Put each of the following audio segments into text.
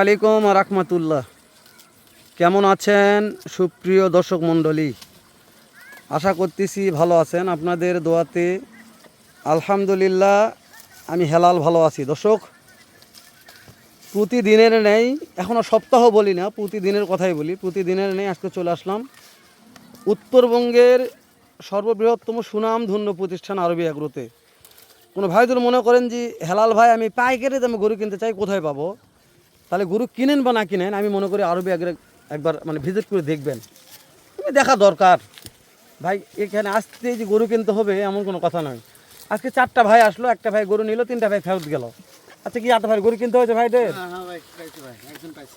আলাইকুম রাহমাতুল্লাহ। কেমন আছেন সুপ্রিয় দর্শক মণ্ডলী? আশা করতেছি ভালো আছেন। আপনাদের দোয়াতে আলহামদুলিল্লাহ আমি হেলাল ভালো আছি। দর্শক, প্রতিদিনের নেই, এখনও সপ্তাহ বলি না, প্রতিদিনের কথাই বলি। প্রতিদিনের নেই আজকে চলে আসলাম উত্তরবঙ্গের সর্ববৃহত্তম সুনামধন্য প্রতিষ্ঠান আরবি এগ্রোতে। কোনো ভাই যদি মনে করেন যে হেলাল ভাই আমি পাইকারি দামে গরু কিনতে চাই, কোথায় পাবো? তাহলে গরু কিনেন বা না কিনেন, আমি মনে করি আরবি এগ্রো একবার ভিজিট করে দেখবেন। দেখা দরকার ভাই। এখানে আসতে যে গরু কিনতে হবে এমন কোনো কথা নয়। আজকে 4টা ভাই আসলো, একটা ভাই গরু নিল, 3টা ভাই ফেরত গেল। আচ্ছা, কি 8 ভাই গরু কিনতে হয়েছে ভাইদের?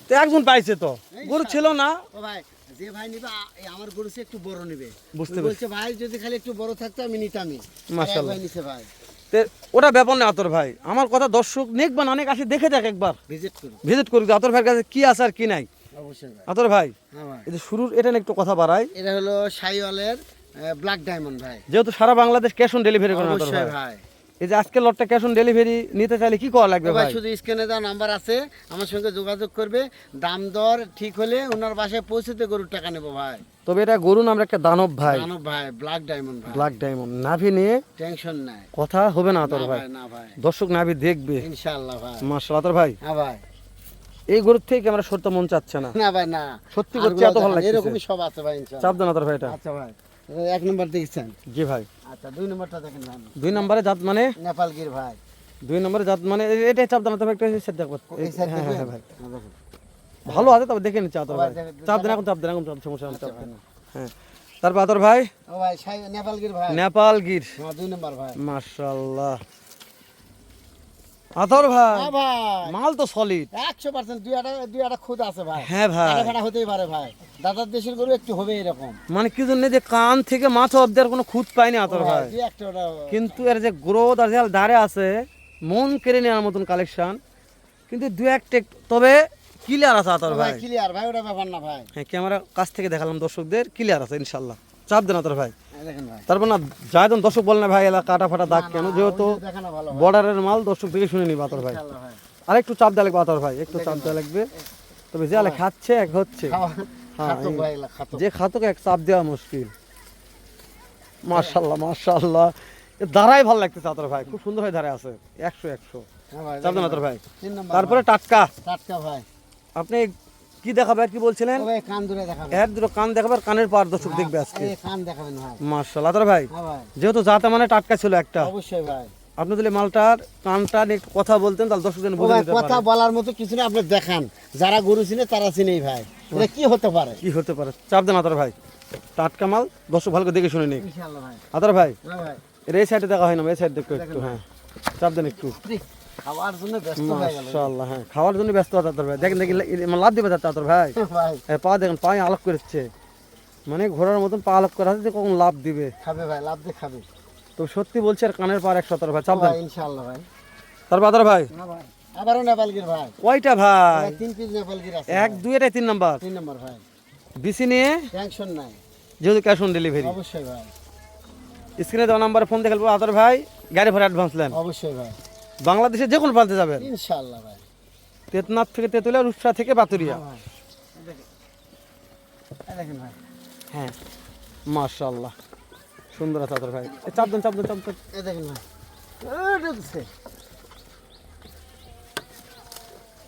তো একজন পাইছে, তো গরু ছিল না। যে ভাই নিবে আমার গরু সে একটু বড় নিবে, বুঝতে বলছে ভাই যদি খালি একটু বড় থাকতো আমি নিতামই। মাশাআল্লাহ ভাই নিছে ভাই। তো ওটা ব্যাপার না আতর ভাই, আমার কথা দর্শক দেখবা না, অনেক আসি দেখে যাক, একবার ভিজিট করি আতর ভাইয়ের কাছে কি আছে আর কি নাই। অবশ্যই ভাই। আতর ভাই, হ্যাঁ ভাই, এই যে শুরুর এটা নিয়ে একটু কথা বাড়াই। এটা হলো শাইওয়ালের ব্ল্যাক ডায়মন্ড ভাই। যেহেতু সারা বাংলাদেশ ক্যাশ অন ডেলিভারি করেন আতর অবশ্যই ভাই, ভাই। এই যে আজকে লটটা ক্যাশ অন ডেলিভারি নিতে চাইলে কি করা লাগবে ভাই? শুধু স্ক্রিনে দেওয়া নাম্বার আছে, আমার সঙ্গে যোগাযোগ করবে। দাম দর ঠিক হলে ওনার বাসায় পৌঁছতে গরুর টাকা নেবো ভাই। তবে এটা গরু নামের একটা দানব ভাই, দানব ভাই, ব্ল্যাক ডায়মন্ড ভাই। ব্ল্যাক ডায়মন্ড নাভি নিয়ে টেনশন নাই, কথা হবে না আতর ভাই। না ভাই, দর্শক নাভি দেখবে ইনশাআল্লাহ ভাই। মাশাআল্লাহ আতর ভাই, হ্যাঁ ভাই। এই গরুর থেকে আমরা সরতে মন চাচ্ছে না। না ভাই না, সত্যি করছি, এত ভালো লাগছে। এরকমই সব আছে ভাই ইনশাআল্লাহ। চাপ দেন আতর ভাই এটা। আচ্ছা ভাই, 1 নাম্বার দেখছেন? জি ভাই। আচ্ছা 2 নাম্বারটা দেখেন ভাই। 2 নম্বরে জাত মানে নেপালগির ভাই। 2 নম্বরে জাত মানে এটা চাপ দেন আতর ভাই, একটা সেট দেখো। এই সাইড হ্যাঁ দেখবেন? হ্যাঁ ভাই, হ্যাঁ, দেখেন। ভালো আছে, তবে দেখে নিচ্ছে আতর ভাই। চাপ দেন, এখন চাপ দেন, এখন সমস্যা নেই, চাপ দেন। হ্যাঁ, তারপর আতর ভাই ও ভাই নেপালগির ভাই। নেপাল গির। হ্যাঁ 2 নাম্বার ভাই। মাশাআল্লাহ আতর ভাই, হ্যাঁ ভাই, মাল তো সলিড 100%। দুই একটা খুদ আছে ভাই। হ্যাঁ ভাই, ভাড়া হতেই পারে ভাই। দাদার দেশের গরু একটু হবে এরকম। মানে কি জন্য যে কান থেকে মাথা অব্দি আর কোনো খুঁত পাইনি আতর ভাই। দুই একটা ওটা কিন্তু এর যে গ্রোথ আর যে ধারে আছে, মন কেড়ে নেওয়ার মতন কালেকশন। কিন্তু 2-1 তবে ক্লিয়ার আছে আতর ভাই। ক্লিয়ার ভাই, ওটা ব্যাপার না ভাই। হ্যাঁ, ক্যামেরা কাছ থেকে দেখালাম দর্শকদের, ক্লিয়ার আছে ইনশাল্লাহ। চাপ দেন আতর ভাই। দেখেন ভাই, তারপর না যায় দর্শক বল না ভাই এলা কাটা ফাটা দাগ কেন, যেহেতু দেখানো ভালো ভাই। বর্ডারের মাল দর্শক থেকে শুনে নিবা আতর ভাই। ইনশাআল্লাহ ভাই। আরেকটু চাপ দেওয়া লাগবে আতর ভাই, একটু চাপ দেওয়া লাগবে। তবে যে আলে খাচ্ছে এক হচ্ছে, হ্যাঁ, খাতো ভাই, খাতো। যে খাতক এক চাপ দেওয়া মুশকিল। মাশাআল্লাহ মাশাআল্লাহ, দাঁড়াই ভালো লাগতেছে আতর ভাই, খুব সুন্দর হয়ে দাঁড়ায় আছে। 100 হ্যাঁ ভাই, চাপ দেন আতর ভাই। 3 নাম্বার। তারপরে টাটকা টাটকা ভাই। আপনি কি দেখাবেন, কি বলছিলেন? ও ভাই কান ধরে দেখাবেন। এর দুটো কান দেখাবার, কানের পার দর্শক দেখবে আজকে। এই কান দেখাবেন ভাই। মাশাআল্লাহ আতর ভাই, হ্যাঁ ভাই, যেহেতু জাতা মানে টাটকা ছিল একটা, অবশ্যই ভাই। আপনি যদি মালটার কানটা নিয়ে একটু কথা বলতেন তাহলে দর্শক যেন ও বুঝে ভাই, নিতে কথা পারে বলার মতো কিছু না, আপনি দেখান। যারা গরু চিনে তারা চিনেই ভাই, এটা কি হতে পারে। কি হতে পারে। চাপ দেন আতর ভাই, টাটকা মাল দর্শক ভালো করে দেখে শুনে নিক। ইনশাআল্লাহ ভাই। আতর ভাই, হ্যাঁ ভাই, এর এই সাইডে দেখা হয় না, এই সাইড দেখো একটু। হ্যাঁ, চাপ দেন একটু। খাওয়ার জন্য ব্যস্ত হয়ে গেল মাশাআল্লাহ, হ্যাঁ খাওয়ার জন্য ব্যস্ত আছে আতর ভাই। দেখেন দেখেন লাভ দিবে যাচ্ছে আতর ভাই। ভাই। পা দেখেন, পায়ে আলোক করেছে, মানে ঘোড়ার মতন পা আলোক করা আছে, যে কখন লাভ দিবে। খাবে ভাই, লাভ দিয়ে খাবে। তো সত্যি বলছি, আর কানের পার 100 আতর ভাই। চাপ দেন। ভাই ইনশাআল্লাহ ভাই। তারপর আতর ভাই না ভাই, আবারও নেপালগির ভাই। কয়টা ভাই? 3 পিস নেপালগির আছে। 1 2 এটাই 3 নাম্বার। 3 নাম্বার ভাই। বিসি নিয়ে টেনশন নাই, যেহেতু ক্যাশ অন ডেলিভারি, অবশ্যই ভাই। স্ক্রিনে দেওয়া নাম্বারে ফোন দেখে আতর ভাই গাড়ি ভাড়া অ্যাডভান্স নেন। অবশ্যই ভাই, বাংলাদেশে যে কোনো প্রান্তে যাবেন, ইনশাআল্লাহ ভাই। তেতনাথ থেকে তেতুলিয়া, রূপসা থেকে বাতুরিয়া। হ্যাঁ ভাই, দেখেন ভাই। হ্যাঁ মাশাআল্লাহ, সুন্দর আছে আতর ভাই। চাপ দেন চাপ দেন চাপ দেন। এই দেখেন ভাই, ঢুকছে।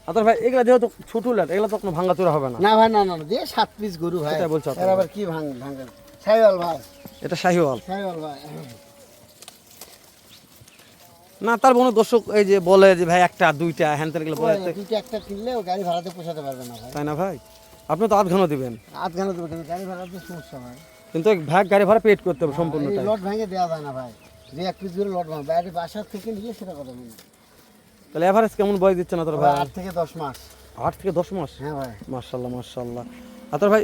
আতর ভাই এগুলা যেহেতু ছোট লাট, এগুলা তো কোনো ভাঙাচোরা হবে না। না ভাই, না না না, দিয়ে 7 পিস গরু ভাই। সেটাই বলছি আপনাকে। এর আবার কি ভাঙে। শাইওয়াল ভাই, এটা শাহিওয়াল শাইওয়াল ভাই। না, তার কোনো দর্শক এই যে বলে যে ভাই একটা দুইটা হ্যান তেন বলে, দুইটা একটা কিনলে ও গাড়ি ভাড়াতে পোষাতে পারবে না ভাই। তাই না ভাই? আপনি তো 8 ঘন দিবেন, আধ ঘন্টা দেবো, কিন্তু গাড়ি ভাড়াতে সমস্যা ভাই। কিন্তু ভাগ গাড়ি ভাড়া পেড করতে হবে সম্পূর্ণটা। এই লট ভেঙে দেওয়া যায় না ভাই, যে 1 পিস করে লট ভাঙে বাইরে বাসার থেকে নিয়ে সেটা কথা বলি। তাহলে এভারেজ কেমন বয়স দিচ্ছেন আতর ভাই? 8 থেকে 10 মাস। 8 থেকে 10 মাস। হ্যাঁ ভাই, মাশাআল্লাহ মাশাআল্লাহ। আতর ভাই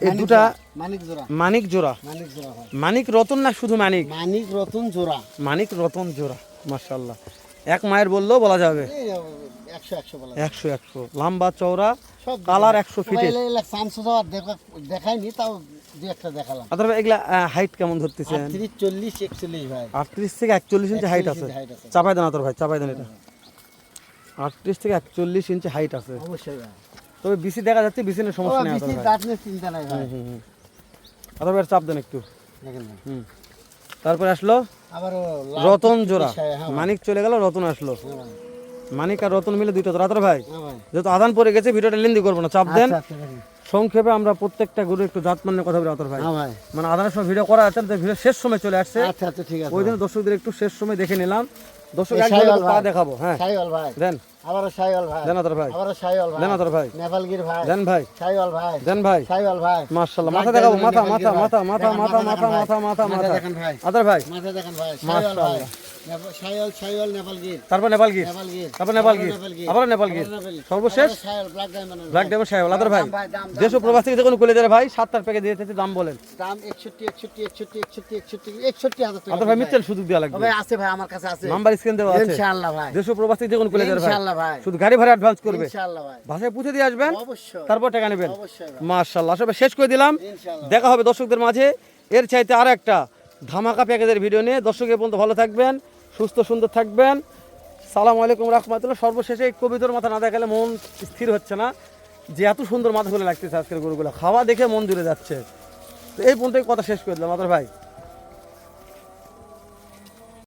এই দুটা মানিক জোড়া। মানিক জোড়া, মানিক জোড়া ভাই, মানিক রতন না শুধু মানিক? মানিক রতন জোড়া। মানিক রতন জোড়া, মাশাআল্লাহ। এক মায়ের বললেও বলা যাবে। এই 100 বলা 100 লম্বা চওড়া, সব কালার 100 ফিটের। চান্স যাওয়ার দেখাইনি, তাও দুই একটা দেখালাম। আতর ভাই এগুলা হাইট কেমন ধরতেছেন? 38 40 41 ভাই। 38 থেকে 41 ইঞ্চি হাইট আছে। চাপাই দেন আতর ভাই, চাপাই দেন এটা। 38 থেকে 41 ইঞ্চি হাইট আছে, অবশ্যই ভাই। তবে বিসি দেখা যাচ্ছে, বিসি নিয়ে সমস্যা নেই আতর বেশি ভাই। দাঁত নিয়ে চিন্তা নাই ভাই। আতর ভাই চাপ দেন একটু। দেখেন ভাই। তারপরে আসলো আবারও রতন জোড়া, হ্যাঁ মানিক চলে গেল, রতন আসলো। ভাই। মানিক আর রতন মিলে দুইটা জোড়া। আতর ভাই হ্যাঁ ভাই। যেহেতু আদান পড়ে গেছে, ভিডিওটা লেন্দি করবো না, চাপ দেন। আচ্ছা, আচ্ছা, দেখেন। সংক্ষেপে আমরা প্রত্যেকটা গরু একটু জাতমানের কথা বলি আতর ভাই। হ্যাঁ ভাই। মানে আদানের সময় ভিডিও করা আছে, ভিডিও শেষ সময় চলে আসছে, আচ্ছা, আচ্ছা, ঠিক আছে ওই জন্য ভাই। দর্শকদের একটু শেষ সময় দেখে নিলাম। দর্শক এই এক শাইওয়াল পা ভাই। দেখাবো। হ্যাঁ শাইওয়াল ভাই। দেন, আবারও শাইওয়াল ভাই। দেন আতর ভাই, আবারও শাইওয়াল ভাই। দেন আতর ভাই, নেপালগির ভাই। দেন ভাই, শাইওয়াল ভাই। দেন ভাই। শাইওয়াল ভাই। মাশাআল্লাহ, মাথা দেখাবো, মাথা মাথা মাথা মাথা মাথা মাথা মাথা মাথা মাথা মাথা। দেখেন ভাই। আতর ভাই মাথা দেখেন ভাই। শাইওয়াল ভাই। মাশাআল্লাহ। শাইওয়াল নেপালগির। তারপর নেপাল গির, নেপালগির। তারপর নেপাল গির, আবার নেপাল গির, সর্বশেষ Sahiwal black diamond. Black diamond Sahiwal. আতর ভাই দাম দেশ ও প্রবাস থেকে যখন কুলে যাবে ভাই 7টার প্যাকেজ দিয়ে দিতে, দাম বলেন। দাম 61,000 টাকা। আতর ভাই মিচ্ছেল সুযোগ দেওয়া লাগবে। ভাই আছে ভাই, আমার কাছে আছে। নাম্বার স্ক্রিন দেওয়া আছে। ইনশাআল্লাহ ভাই। দেশ ও প্রবাস থেকে যখন কুলে যাবে ভাই, ইনশাআল্লাহ ভাই। শুধু গাড়ি ভাড়া অ্যাডভান্স করবে, ইনশাআল্লাহ ভাই। ভাষায় পুঁছে দিয়ে আসবেন, অবশ্যই। তারপর টাকা নেবেন। অবশ্যই ভাই। মাশাআল্লাহ, সব শেষ করে দিলাম। ইনশাআল্লাহ। দেখা হবে দর্শকদের মাঝে এর চাইতে আর একটা ধামাকা প্যাকেজের ভিডিও নিয়ে। দর্শক এ পর্যন্ত ভালো থাকবেন, সুস্থ সুন্দর থাকবেন। সালামু আলাইকুম রাহমাতুল্লাহ। সর্বশেষে এই কবিতার মাথা না দেখালে মন স্থির হচ্ছে না, যে এত সুন্দর মাথা খুলে লাগতেছে আজকের গরুগুলো, খাওয়া দেখে মন জুড়ে যাচ্ছে। তো এই পর্যন্তই কথা শেষ করে দিলাম আতর ভাই।